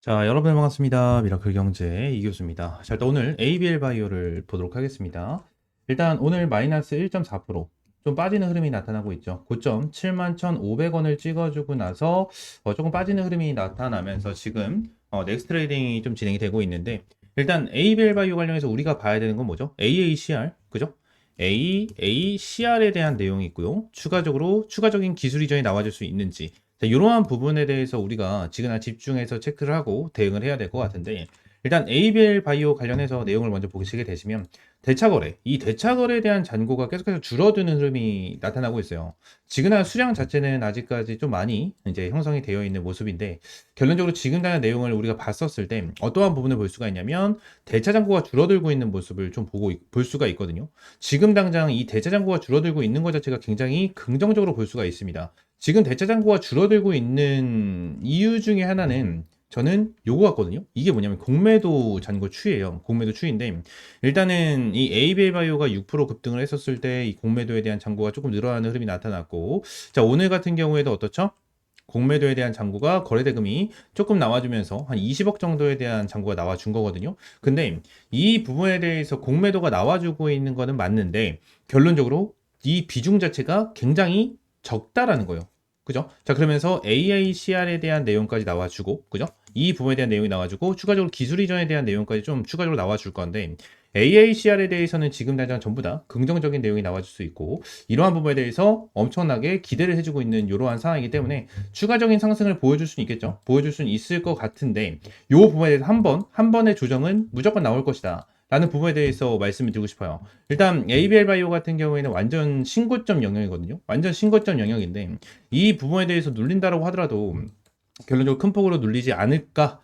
자, 여러분 반갑습니다. 미라클 경제 이교수입니다. 자, 일단 오늘 ABL 바이오를 보도록 하겠습니다. 일단 오늘 마이너스 1.4%좀 빠지는 흐름이 나타나고 있죠. 고점 71,500원을 찍어주고 나서 조금 빠지는 흐름이 나타나면서 지금 넥스트 트레이딩이 좀 진행이 되고 있는데, 일단 ABL 바이오 관련해서 우리가 봐야 되는 건 뭐죠? AACR, 그죠? AACR에 대한 내용이 있고요. 추가적인 기술 이전이 나와줄 수 있는지, 자, 이러한 부분에 대해서 우리가 지금 집중해서 체크를 하고 대응을 해야 될 것 같은데, 일단 ABL 바이오 관련해서 내용을 먼저 보시게 되시면, 이 대차거래에 대한 잔고가 계속해서 줄어드는 흐름이 나타나고 있어요. 지그날 수량 자체는 아직까지 좀 많이 이제 형성이 되어 있는 모습인데, 결론적으로 지금 단의 내용을 우리가 봤었을 때 어떠한 부분을 볼 수가 있냐면, 대차 잔고가 줄어들고 있는 모습을 좀 볼 수가 있거든요. 지금 당장 이 대차 잔고가 줄어들고 있는 것 자체가 굉장히 긍정적으로 볼 수가 있습니다. 지금 대차 잔고가 줄어들고 있는 이유 중에 하나는 저는 요거 같거든요. 이게 뭐냐면 공매도 잔고 추이예요. 공매도 추이인데, 일단은 이 ABL 바이오가 6% 급등을 했었을 때 이 공매도에 대한 잔고가 조금 늘어나는 흐름이 나타났고, 자, 오늘 같은 경우에도 어떻죠? 공매도에 대한 잔고가 거래 대금이 조금 나와주면서 한 20억 정도에 대한 잔고가 나와준 거거든요. 근데 이 부분에 대해서 공매도가 나와주고 있는 거는 맞는데, 결론적으로 이 비중 자체가 굉장히 적다라는 거예요. 그죠? 자, 그러면서 AACR에 대한 내용까지 나와주고, 그죠? 이 부분에 대한 내용이 나와주고, 추가적으로 기술 이전에 대한 내용까지 좀 추가적으로 나와줄 건데, AACR에 대해서는 지금 당장 전부 다 긍정적인 내용이 나와줄 수 있고, 이러한 부분에 대해서 엄청나게 기대를 해주고 있는 이러한 상황이기 때문에 추가적인 상승을 보여줄 수는 있겠죠. 보여줄 수는 있을 것 같은데, 이 부분에 대해서 한 번의 조정은 무조건 나올 것이다 라는 부분에 대해서 말씀을 드리고 싶어요. 일단 ABL 바이오 같은 경우에는 완전 신고점 영역이거든요. 완전 신고점 영역인데, 이 부분에 대해서 눌린다라고 하더라도 결론적으로 큰 폭으로 눌리지 않을까?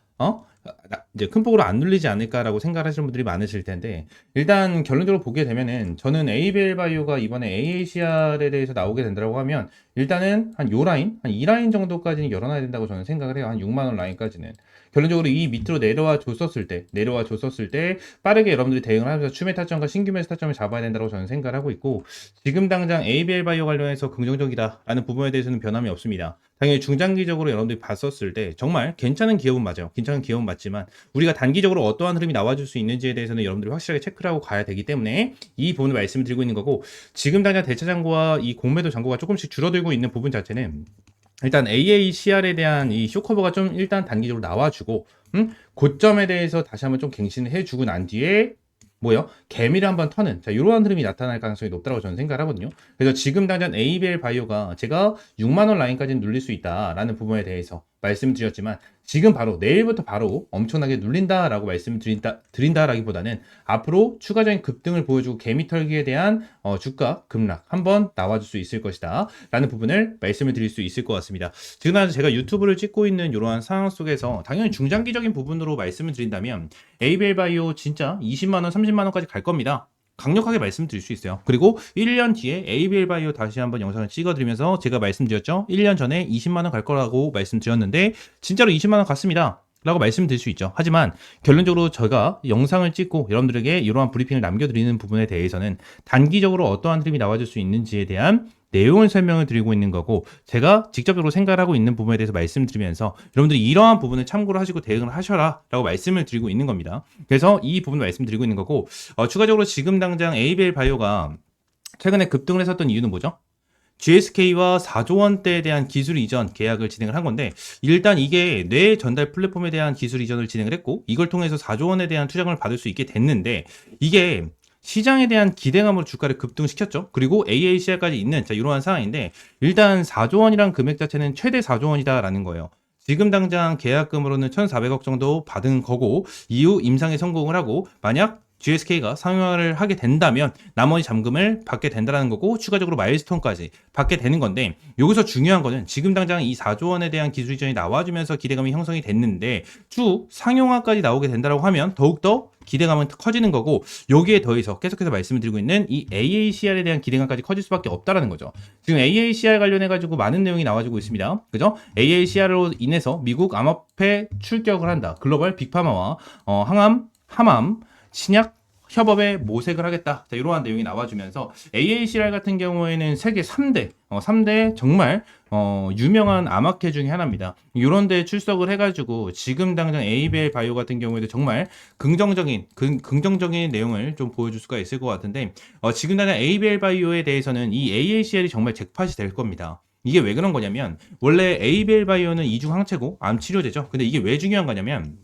이제 큰 폭으로 안 눌리지 않을까라고 생각하시는 분들이 많으실 텐데, 일단 결론적으로 보게 되면은 저는 ABL 바이오가 이번에 AACR에 대해서 나오게 된다고 하면, 일단은 한 요 라인, 한 이 라인 정도까지는 열어놔야 된다고 저는 생각을 해요. 한 6만 원 라인까지는. 결론적으로 이 밑으로 내려와 줬었을 때 빠르게 여러분들이 대응을 하면서 추매 타점과 신규 매수 타점을 잡아야 된다고 저는 생각을 하고 있고, 지금 당장 ABL 바이오 관련해서 긍정적이다라는 부분에 대해서는 변함이 없습니다. 당연히 중장기적으로 여러분들이 봤었을 때 정말 괜찮은 기업은 맞아요. 괜찮은 기업은 맞지만, 우리가 단기적으로 어떠한 흐름이 나와줄 수 있는지에 대해서는 여러분들이 확실하게 체크를 하고 가야 되기 때문에 이 부분을 말씀을 드리고 있는 거고, 지금 당장 대차 잔고와 이 공매도 잔고가 조금씩 줄어들고 있는 부분 자체는 일단 AACR에 대한 이 쇼커버가 좀 일단 단기적으로 나와주고, 고점에 대해서 다시 한번 좀 갱신을 해주고 난 뒤에 개미를 한번 터는, 자, 이러한 흐름이 나타날 가능성이 높다고 저는 생각을 하거든요. 그래서 지금 당장 ABL 바이오가 제가 6만 원 라인까지는 눌릴 수 있다라는 부분에 대해서 말씀드렸지만, 지금 바로 내일부터 바로 엄청나게 눌린다라고 드린다라기보다는 앞으로 추가적인 급등을 보여주고 개미 털기에 대한 주가 급락 한번 나와줄 수 있을 것이다 라는 부분을 말씀을 드릴 수 있을 것 같습니다. 지금 제가 유튜브를 찍고 있는 이러한 상황 속에서 당연히 중장기적인 부분으로 말씀을 드린다면 ABL 바이오 진짜 20만원 30만원까지 갈 겁니다. 강력하게 말씀드릴 수 있어요. 그리고 1년 뒤에 ABL 바이오 다시 한번 영상을 찍어드리면서 제가 말씀드렸죠. 1년 전에 20만원 갈 거라고 말씀드렸는데 진짜로 20만원 갔습니다 라고 말씀드릴 수 있죠. 하지만 결론적으로 제가 영상을 찍고 여러분들에게 이러한 브리핑을 남겨드리는 부분에 대해서는 단기적으로 어떠한 흐름이 나와줄 수 있는지에 대한 내용을 설명을 드리고 있는 거고, 제가 직접적으로 생각을 하고 있는 부분에 대해서 말씀드리면서 여러분들이 이러한 부분을 참고를 하시고 대응을 하셔라 라고 말씀을 드리고 있는 겁니다. 그래서 이 부분을 말씀드리고 있는 거고, 추가적으로 지금 당장 ABL 바이오가 최근에 급등을 했었던 이유는 뭐죠? GSK와 4조 원대에 대한 기술 이전 계약을 진행을 한 건데, 일단 이게 뇌 전달 플랫폼에 대한 기술 이전을 진행을 했고, 이걸 통해서 4조 원에 대한 투자금을 받을 수 있게 됐는데, 이게 시장에 대한 기대감으로 주가를 급등시켰죠. 그리고 AACR까지 있는 이러한 상황인데, 일단 4조 원이란 금액 자체는 최대 4조 원이다라는 거예요. 지금 당장 계약금으로는 1,400억 정도 받은 거고, 이후 임상에 성공을 하고 만약 GSK가 상용화를 하게 된다면 나머지 잔금을 받게 된다는 거고, 추가적으로 마일스톤까지 받게 되는 건데, 여기서 중요한 거는 지금 당장 이 4조 원에 대한 기술 이전이 나와주면서 기대감이 형성이 됐는데, 쭉 상용화까지 나오게 된다고 하면 더욱더 기대감은 커지는 거고, 여기에 더해서 계속해서 말씀을 드리고 있는 이 AACR에 대한 기대감까지 커질 수밖에 없다라는 거죠. 지금 AACR 관련해 가지고 많은 내용이 나와주고 있습니다. 그죠? AACR로 인해서 미국 암호화폐 출격을 한다. 글로벌 빅파마와 항암, 함암, 신약 협업에 모색을 하겠다. 자, 이러한 내용이 나와주면서 AACR 같은 경우에는 세계 3대 3대 정말 유명한 암학회 중에 하나입니다. 이런 데 출석을 해가지고 지금 당장 ABL 바이오 같은 경우에도 정말 긍정적인 내용을 좀 보여줄 수가 있을 것 같은데, 지금 당장 ABL 바이오에 대해서는 이 AACR이 정말 잭팟이 될 겁니다. 이게 왜 그런 거냐면, 원래 ABL 바이오는 이중 항체고 암 치료제죠. 근데 이게 왜 중요한 거냐면,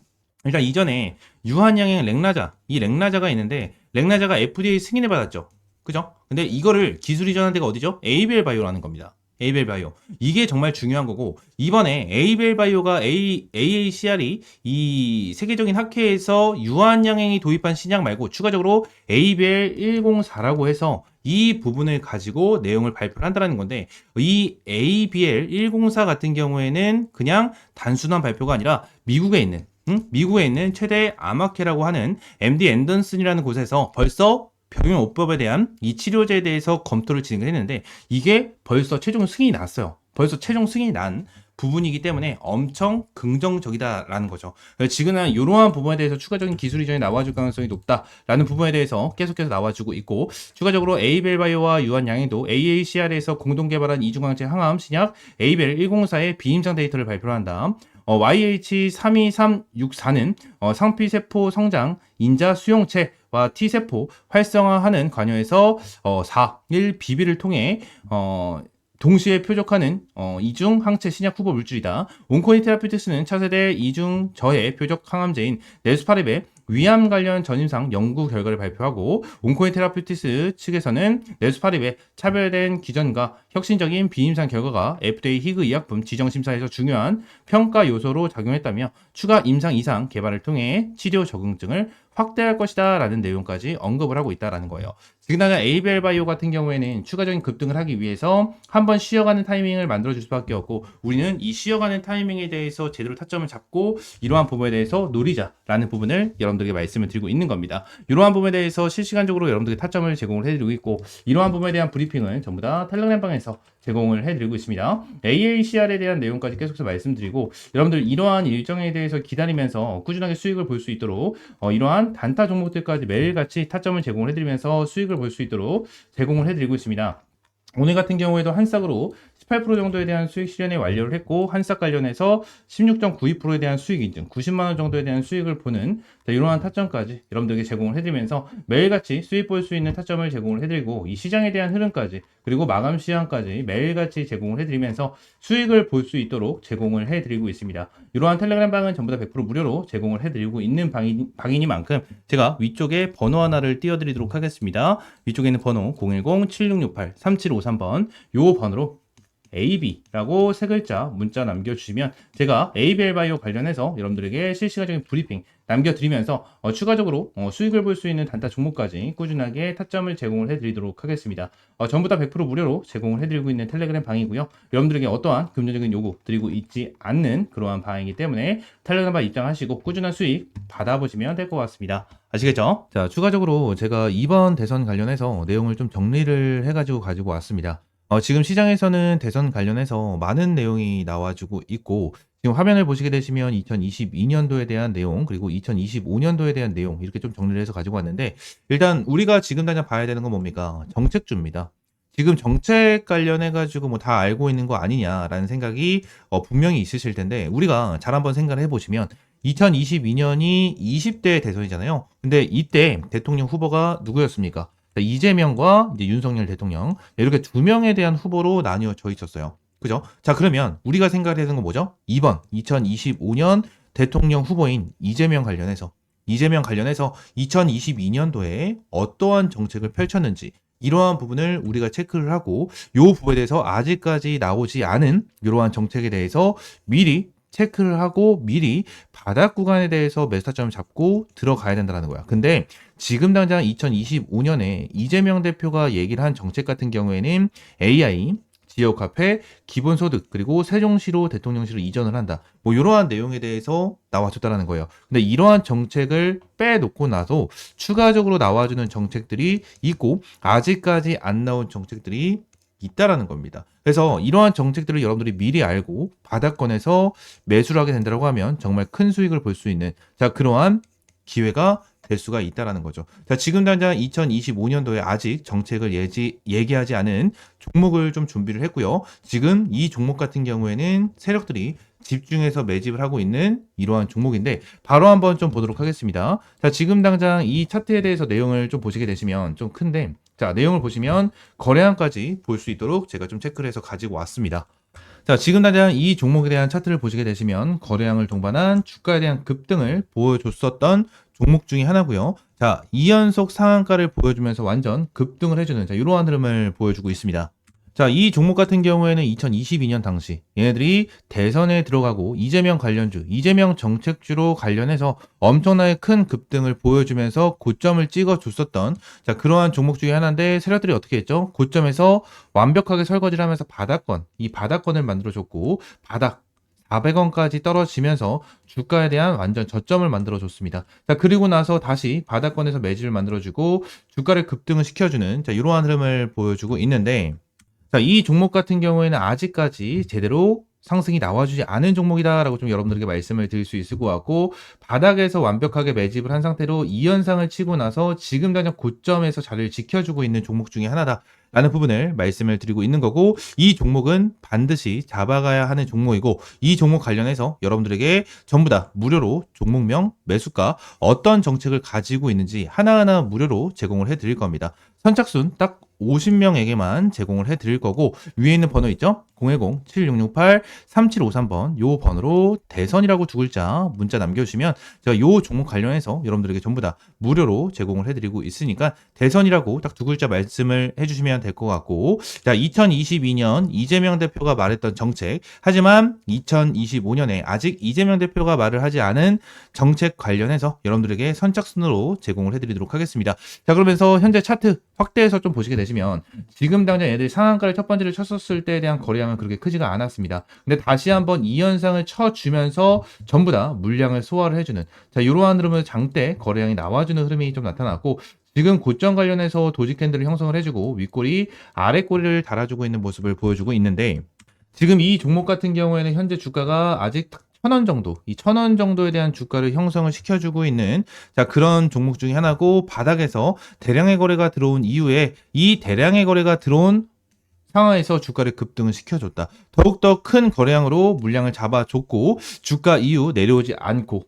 일단 이전에 유한양행 렉나자, 이 렉나자가 있는데, 렉나자가 FDA 승인을 받았죠. 그죠? 근데 이거를 기술 이전한 데가 어디죠? ABL 바이오라는 겁니다. ABL 바이오. 이게 정말 중요한 거고, 이번에 ABL 바이오가 AACR이 이 세계적인 학회에서 유한양행이 도입한 신약 말고 추가적으로 ABL 104라고 해서 이 부분을 가지고 내용을 발표를 한다는 건데, 이 ABL 104 같은 경우에는 그냥 단순한 발표가 아니라 미국에 있는 최대 암학회라고 하는 MD 앤던슨이라는 곳에서 벌써 병용오법에 대한 이 치료제에 대해서 검토를 진행했는데, 이게 벌써 최종 승인이 났어요. 벌써 최종 승인이 난 부분이기 때문에 엄청 긍정적이다라는 거죠. 지금은 이러한 부분에 대해서 추가적인 기술 이전이 나와줄 가능성이 높다라는 부분에 대해서 계속해서 나와주고 있고, 추가적으로 에이벨 바이오와 유한양행도 AACR에서 공동 개발한 이중항체 항암 신약 에이벨 104의 비임상 데이터를 발표한다. YH32364는 상피세포 성장 인자 수용체와 T세포 활성화하는 관여에서 4일 비비를 통해 동시에 표적하는 이중 항체 신약 후보 물질이다. 온코니 테라피utics는 차세대 이중 저해 표적 항암제인 네스파립의 위암 관련 전임상 연구 결과를 발표하고, 온코니 테라피utics 측에서는 네스파립의 차별된 기전과 혁신적인 비임상 결과가 FDA 희귀 의약품 지정 심사에서 중요한 평가 요소로 작용했다며, 추가 임상 이상 개발을 통해 치료 적응증을 확대할 것이다 라는 내용까지 언급을 하고 있다라는 거예요. 지금 당장 ABL 바이오 같은 경우에는 추가적인 급등을 하기 위해서 한번 쉬어가는 타이밍을 만들어줄 수밖에 없고, 우리는 이 쉬어가는 타이밍에 대해서 제대로 타점을 잡고 이러한 부분에 대해서 노리자라는 부분을 여러분들에게 말씀을 드리고 있는 겁니다. 이러한 부분에 대해서 실시간적으로 여러분들에게 타점을 제공을 해드리고 있고, 이러한 부분에 대한 브리핑은 전부 다 텔레그램방에서 제공을 해드리고 있습니다. AACR에 대한 내용까지 계속해서 말씀드리고, 여러분들 이러한 일정에 대해서 기다리면서 꾸준하게 수익을 볼 수 있도록 이러한 단타 종목들까지 매일같이 타점을 제공을 해드리면서 수익을 볼 수 있도록 제공을 해드리고 있습니다. 오늘 같은 경우에도 한 싹으로 18% 정도에 대한 수익 실현에 완료를 했고, 한 싹 관련해서 16.92%에 대한 수익 인증, 90만원 정도에 대한 수익을 보는 이러한 타점까지 여러분들에게 제공을 해드리면서 매일같이 수익 볼 수 있는 타점을 제공을 해드리고, 이 시장에 대한 흐름까지, 그리고 마감 시황까지 매일같이 제공을 해드리면서 수익을 볼 수 있도록 제공을 해드리고 있습니다. 이러한 텔레그램 방은 전부 다 100% 무료로 제공을 해드리고 있는 방이니만큼 제가 위쪽에 번호 하나를 띄워드리도록 하겠습니다. 위쪽에 있는 번호 010-7668-3753번, 요 번호로 AB라고 세 글자 문자 남겨주시면 제가 ABL 바이오 관련해서 여러분들에게 실시간적인 브리핑 남겨드리면서 추가적으로 수익을 볼 수 있는 단타 종목까지 꾸준하게 타점을 제공을 해드리도록 하겠습니다. 전부 다 100% 무료로 제공을 해드리고 있는 텔레그램 방이고요. 여러분들에게 어떠한 금전적인 요구 드리고 있지 않는 그러한 방이기 때문에 텔레그램 방 입장하시고 꾸준한 수익 받아보시면 될 것 같습니다. 아시겠죠? 자, 추가적으로 제가 이번 대선 관련해서 내용을 좀 정리를 해가지고 가지고 왔습니다. 지금 시장에서는 대선 관련해서 많은 내용이 나와주고 있고, 지금 화면을 보시게 되시면 2022년도에 대한 내용, 그리고 2025년도에 대한 내용, 이렇게 좀 정리를 해서 가지고 왔는데, 일단 우리가 지금 당장 봐야 되는 건 뭡니까? 정책주입니다. 지금 정책 관련해가지고 뭐 다 알고 있는 거 아니냐라는 생각이 분명히 있으실 텐데, 우리가 잘 한번 생각을 해보시면 2022년이 20대 대선이잖아요. 근데 이때 대통령 후보가 누구였습니까? 이재명과 이제 윤석열 대통령, 이렇게 두 명에 대한 후보로 나뉘어져 있었어요. 그죠? 자, 그러면 우리가 생각해야 되는 건 뭐죠? 2번 2025년 대통령 후보인 이재명 관련해서 2022년도에 어떠한 정책을 펼쳤는지, 이러한 부분을 우리가 체크를 하고, 요 부분에 대해서 아직까지 나오지 않은 이러한 정책에 대해서 미리 체크를 하고 미리 바닥 구간에 대해서 매수 타점을 잡고 들어가야 된다는 거야. 근데 지금 당장 2025년에 이재명 대표가 얘기를 한 정책 같은 경우에는 AI, 지역화폐, 기본소득, 그리고 세종시로 대통령시로 이전을 한다. 뭐 이러한 내용에 대해서 나와줬다는 거예요. 근데 이러한 정책을 빼놓고 나서 추가적으로 나와주는 정책들이 있고, 아직까지 안 나온 정책들이 있다라는 겁니다. 그래서 이러한 정책들을 여러분들이 미리 알고 바닥권에서 매수를 하게 된다고 하면 정말 큰 수익을 볼 수 있는, 자, 그러한 기회가 될 수가 있다라는 거죠. 자, 지금 당장 2025년도에 아직 정책을 얘기하지 않은 종목을 좀 준비를 했고요. 지금 이 종목 같은 경우에는 세력들이 집중해서 매집을 하고 있는 이러한 종목인데 바로 한번 좀 보도록 하겠습니다. 자, 지금 당장 이 차트에 대해서 내용을 좀 보시게 되시면 좀 큰데, 자, 내용을 보시면 거래량까지 볼 수 있도록 제가 좀 체크를 해서 가지고 왔습니다. 자, 지금 당장 이 종목에 대한 차트를 보시게 되시면 거래량을 동반한 주가에 대한 급등을 보여줬었던 종목 중에 하나고요. 자, 2연속 상한가를 보여주면서 완전 급등을 해주는 이러한 흐름을 보여주고 있습니다. 자, 이 종목 같은 경우에는 2022년 당시 얘네들이 대선에 들어가고 이재명 관련주, 이재명 정책주로 관련해서 엄청나게 큰 급등을 보여주면서 고점을 찍어줬었던 자, 그러한 종목 중에 하나인데 세력들이 어떻게 했죠? 고점에서 완벽하게 설거지를 하면서 이 바닥권을 만들어줬고 바닥 400원까지 떨어지면서 주가에 대한 완전 저점을 만들어줬습니다. 자, 그리고 나서 다시 바닥권에서 매집을 만들어주고 주가를 급등을 시켜주는 자, 이러한 흐름을 보여주고 있는데 자, 이 종목 같은 경우에는 아직까지 제대로 상승이 나와주지 않은 종목이다라고 좀 여러분들에게 말씀을 드릴 수 있을 것 같고 바닥에서 완벽하게 매집을 한 상태로 2연상을 치고 나서 지금 당장 고점에서 자리를 지켜주고 있는 종목 중에 하나다라는 부분을 말씀을 드리고 있는 거고 이 종목은 반드시 잡아가야 하는 종목이고 이 종목 관련해서 여러분들에게 전부 다 무료로 종목명, 매수가, 어떤 정책을 가지고 있는지 하나하나 무료로 제공을 해드릴 겁니다. 선착순 딱 50명에게만 제공을 해드릴 거고 위에 있는 번호 있죠? 010-7668-3753번 요 번호로 대선이라고 두 글자 문자 남겨주시면 제가 요 종목 관련해서 여러분들에게 전부 다 무료로 제공을 해드리고 있으니까 대선이라고 딱 두 글자 말씀을 해주시면 될 것 같고 자 2022년 이재명 대표가 말했던 정책 하지만 2025년에 아직 이재명 대표가 말을 하지 않은 정책 관련해서 여러분들에게 선착순으로 제공을 해드리도록 하겠습니다. 자 그러면서 현재 차트 확대해서 좀 보시게 되시면 지금 당장 얘들이 상한가를 첫 번째를 쳤었을 때에 대한 거래량은 그렇게 크지가 않았습니다. 근데 다시 한번 이 현상을 쳐주면서 전부 다 물량을 소화를 해주는 자 이러한 흐름을 장대 거래량이 나와주는 흐름이 좀 나타났고 지금 고점 관련해서 도지 캔들을 형성을 해주고 윗꼬리 아랫꼬리를 달아주고 있는 모습을 보여주고 있는데 지금 이 종목 같은 경우에는 현재 주가가 아직 1,000원 정도, 이 1,000원 정도에 대한 주가를 형성을 시켜주고 있는 자 그런 종목 중에 하나고 바닥에서 대량의 거래가 들어온 이후에 이 대량의 거래가 들어온 상황에서 주가를 급등을 시켜줬다. 더욱더 큰 거래량으로 물량을 잡아줬고 주가 이후 내려오지 않고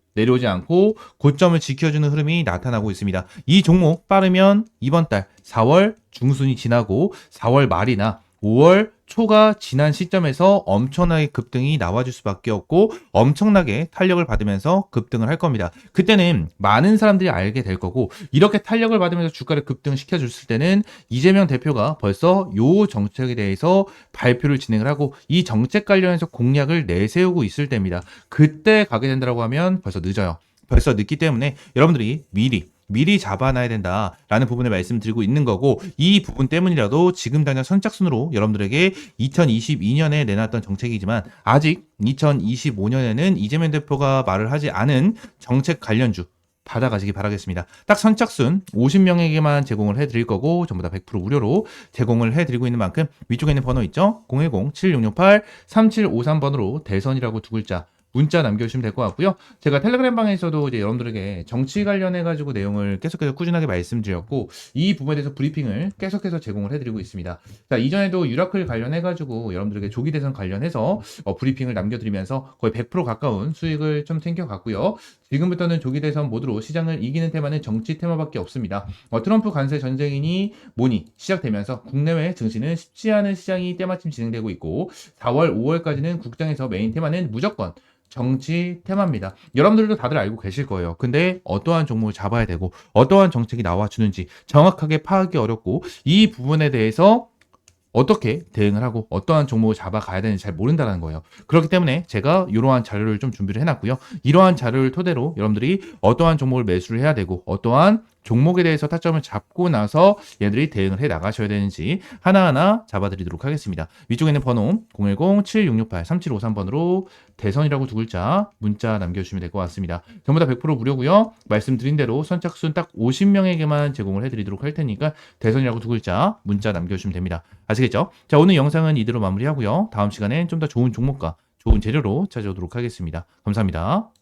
고점을 지켜주는 흐름이 나타나고 있습니다. 이 종목 빠르면 이번 달 4월 중순이 지나고 4월 말이나 5월 초가 지난 시점에서 엄청나게 급등이 나와줄 수밖에 없고 엄청나게 탄력을 받으면서 급등을 할 겁니다. 그때는 많은 사람들이 알게 될 거고 이렇게 탄력을 받으면서 주가를 급등시켜줬을 때는 이재명 대표가 벌써 요 정책에 대해서 발표를 진행을 하고 이 정책 관련해서 공약을 내세우고 있을 때입니다. 그때 가게 된다고 하면 벌써 늦어요. 벌써 늦기 때문에 여러분들이 미리 잡아놔야 된다라는 부분을 말씀드리고 있는 거고 이 부분 때문이라도 지금 당장 선착순으로 여러분들에게 2022년에 내놨던 정책이지만 아직 2025년에는 이재명 대표가 말을 하지 않은 정책 관련주 받아가시기 바라겠습니다. 딱 선착순 50명에게만 제공을 해드릴 거고 전부 다 100% 무료로 제공을 해드리고 있는 만큼 위쪽에 있는 번호 있죠? 010-7668-3753번으로 대선이라고 두 글자 문자 남겨주시면 될 것 같고요. 제가 텔레그램 방에서도 이제 여러분들에게 정치 관련해가지고 내용을 계속해서 꾸준하게 말씀드렸고 이 부분에 대해서 브리핑을 계속해서 제공을 해드리고 있습니다. 자, 이전에도 유라클 관련해가지고 여러분들에게 조기 대선 관련해서 브리핑을 남겨드리면서 거의 100% 가까운 수익을 좀 챙겨갔고요. 지금부터는 조기 대선 모드로 시장을 이기는 테마는 정치 테마밖에 없습니다. 트럼프 관세 전쟁이니 뭐니 시작되면서 국내외 증시는 쉽지 않은 시장이 때마침 진행되고 있고 4월, 5월까지는 국장에서 메인 테마는 무조건 정치 테마입니다. 여러분들도 다들 알고 계실 거예요. 근데 어떠한 종목을 잡아야 되고 어떠한 정책이 나와주는지 정확하게 파악이 어렵고 이 부분에 대해서 어떻게 대응을 하고 어떠한 종목을 잡아가야 되는지 잘 모른다는 거예요. 그렇기 때문에 제가 이러한 자료를 좀 준비를 해놨고요. 이러한 자료를 토대로 여러분들이 어떠한 종목을 매수를 해야 되고 어떠한 종목에 대해서 타점을 잡고 나서 얘들이 대응을 해 나가셔야 되는지 하나하나 잡아드리도록 하겠습니다. 위쪽에 있는 번호 010-7668-3753번으로 대선이라고 두 글자 문자 남겨주시면 될 것 같습니다. 전부 다 100% 무료고요. 말씀드린 대로 선착순 딱 50명에게만 제공을 해드리도록 할 테니까 대선이라고 두 글자 문자 남겨주시면 됩니다. 아시겠죠? 자, 오늘 영상은 이대로 마무리하고요. 다음 시간엔 좀 더 좋은 종목과 좋은 재료로 찾아오도록 하겠습니다. 감사합니다.